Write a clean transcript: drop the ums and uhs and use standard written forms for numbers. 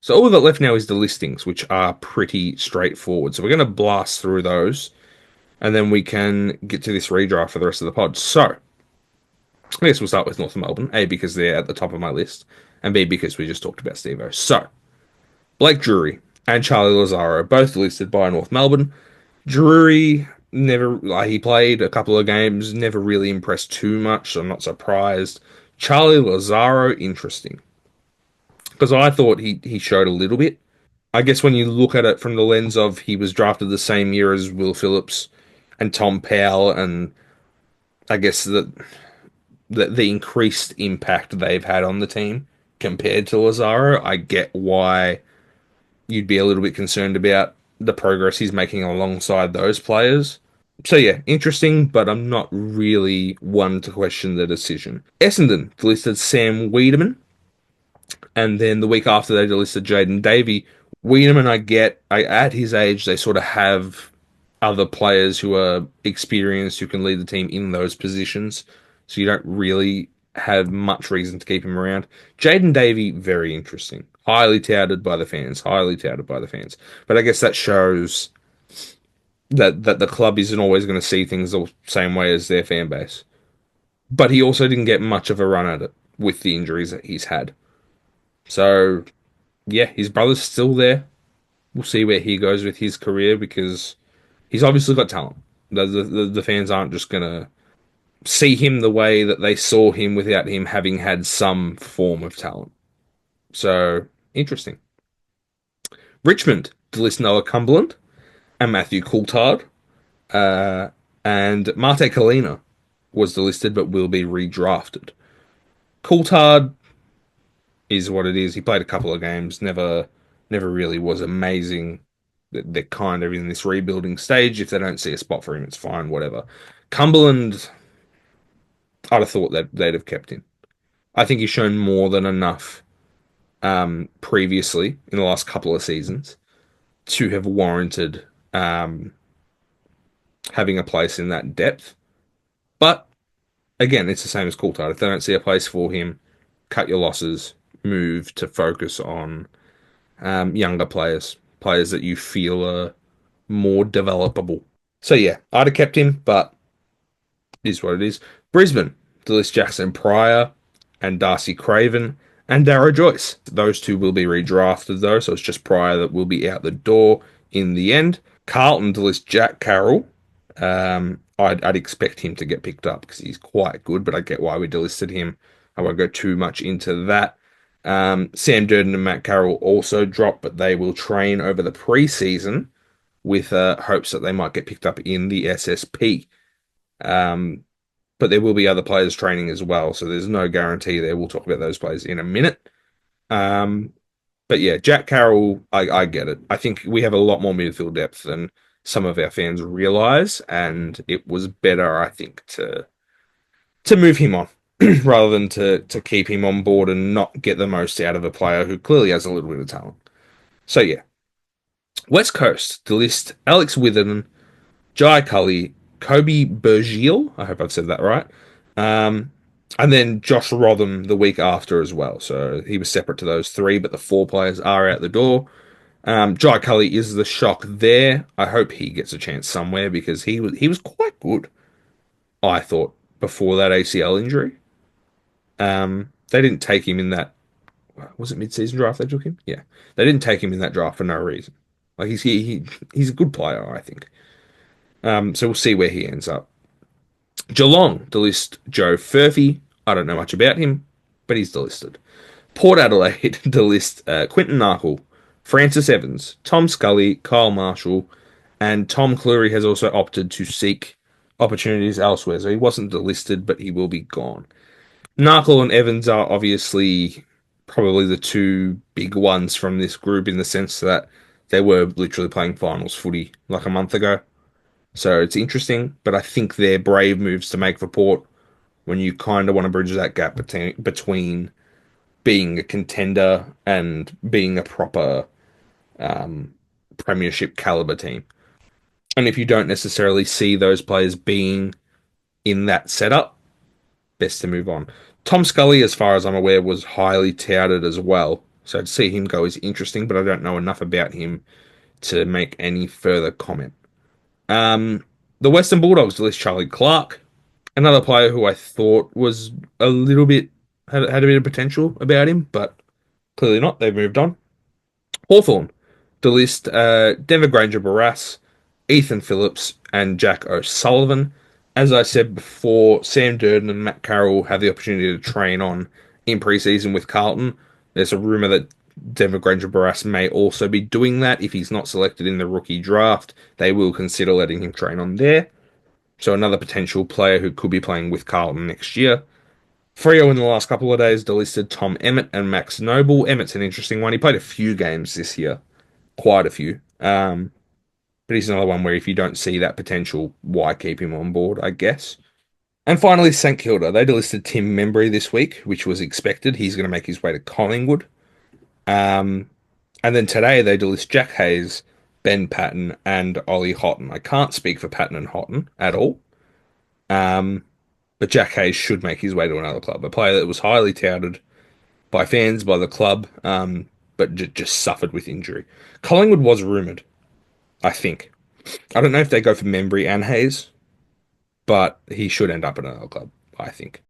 So all we've got left now is the listings, which are pretty straightforward. So we're going to blast through those, and then we can get to this redraft for the rest of the pod. So I guess we'll start with North Melbourne. A, because they're at the top of my list, and B, because we just talked about Steve-O. So Blake Drury and Charlie Lazaro, both listed by North Melbourne. Drury never, like, he played a couple of games, never really impressed too much, so I'm not surprised. Charlie Lazaro, interesting, because I thought he showed a little bit. I guess when you look at it from the lens of he was drafted the same year as Will Phillips and Tom Powell, and I guess that the increased impact they've had on the team compared to Lazaro, I get why you'd be a little bit concerned about the progress he's making alongside those players. So yeah, interesting, but I'm not really one to question the decision. Essendon listed Sam Wiedemann, and then the week after they listed Jaden Davey. Wiedemann, at his age, they sort of have other players who are experienced who can lead the team in those positions, so you don't really have much reason to keep him around. Jaden Davey, very interesting. Highly touted by the fans. Highly touted by the fans. But I guess that shows that the club isn't always going to see things the same way as their fan base. But he also didn't get much of a run at it with the injuries that he's had. So yeah, his brother's still there. We'll see where he goes with his career because he's obviously got talent. The fans aren't just gonna see him the way that they saw him without him having had some form of talent. So interesting. Richmond, delist Noah Cumberland and Matthew Coulthard. Uh, and Mate Kalina was delisted but will be redrafted. Coulthard is what it is. He played a couple of games, never really was amazing. They're kind of in this rebuilding stage. If they don't see a spot for him, it's fine, whatever. Cumberland, I'd have thought that they'd have kept him. I think he's shown more than enough previously in the last couple of seasons to have warranted having a place in that depth. But again, it's the same as Coulthard. If they don't see a place for him, cut your losses, move to focus on younger players, players that you feel are more developable. So yeah, I'd have kept him, but it is what it is. Brisbane, Delise Jackson Pryor and Darcy Craven and Darragh Joyce. Those two will be redrafted though, so it's just Pryor that will be out the door in the end. Carlton, Delise Jack Carroll. I'd expect him to get picked up because he's quite good, but I get why we delisted him. I won't go too much into that. Sam Durden and Matt Carroll also dropped, but they will train over the preseason with hopes that they might get picked up in the SSP. But there will be other players training as well, so there's no guarantee there. We'll talk about those players in a minute. But yeah, Jack Carroll, I get it. I think we have a lot more midfield depth than some of our fans realize, and it was better, I think, to move him on rather than to keep him on board and not get the most out of a player who clearly has a little bit of talent. So yeah, West Coast, the list: Alex Witherden, Jai Cully, Kobe Bergiel. I hope I've said that right. And then Josh Rotham the week after as well. So he was separate to those three, but the four players are out the door. Jai Cully is the shock there. I hope he gets a chance somewhere because he was quite good, I thought, before that ACL injury. They didn't take him in that. Was it mid-season draft they took him? Yeah, they didn't take him in that draft for no reason. Like he's a good player, I think. So we'll see where he ends up. Geelong, delist Joe Furphy. I don't know much about him, but he's delisted. Port Adelaide, delist Quinton Narkle, Francis Evans, Tom Scully, Kyle Marshall, and Tom Cleary has also opted to seek opportunities elsewhere. So he wasn't delisted, but he will be gone. Narkle and Evans are obviously probably the two big ones from this group in the sense that they were literally playing finals footy like a month ago. So it's interesting, but I think they're brave moves to make for Port when you kind of want to bridge that gap between being a contender and being a proper premiership caliber team. And if you don't necessarily see those players being in that setup, best to move on. Tom Scully, as far as I'm aware, was highly touted as well. So to see him go is interesting, but I don't know enough about him to make any further comment. Um, the Western Bulldogs list Charlie Clark, another player who I thought was a little bit had a bit of potential about him, but clearly not. They've moved on. Hawthorn to list Denver Granger Barras, Ethan Phillips, and Jack O'Sullivan. As I said before, Sam Durden and Matt Carroll have the opportunity to train on in preseason with Carlton. There's a rumour that Denver Granger Barras may also be doing that. If he's not selected in the rookie draft, they will consider letting him train on there. So another potential player who could be playing with Carlton next year. Freo in the last couple of days delisted Tom Emmett and Max Noble. Emmett's an interesting one. He played a few games this year, quite a few. But he's another one where if you don't see that potential, why keep him on board, I guess. And finally, St Kilda. They delisted Tim Membry this week, which was expected. He's going to make his way to Collingwood. Um, and then today they delist Jack Hayes, Ben Patton, and Ollie Houghton. I can't speak for Patton and Houghton at all. Um, but Jack Hayes should make his way to another club. A player that was highly touted by fans, by the club, but just suffered with injury. Collingwood was rumoured, I think. I don't know if they go for Membry and Hayes, but he should end up at another club, I think.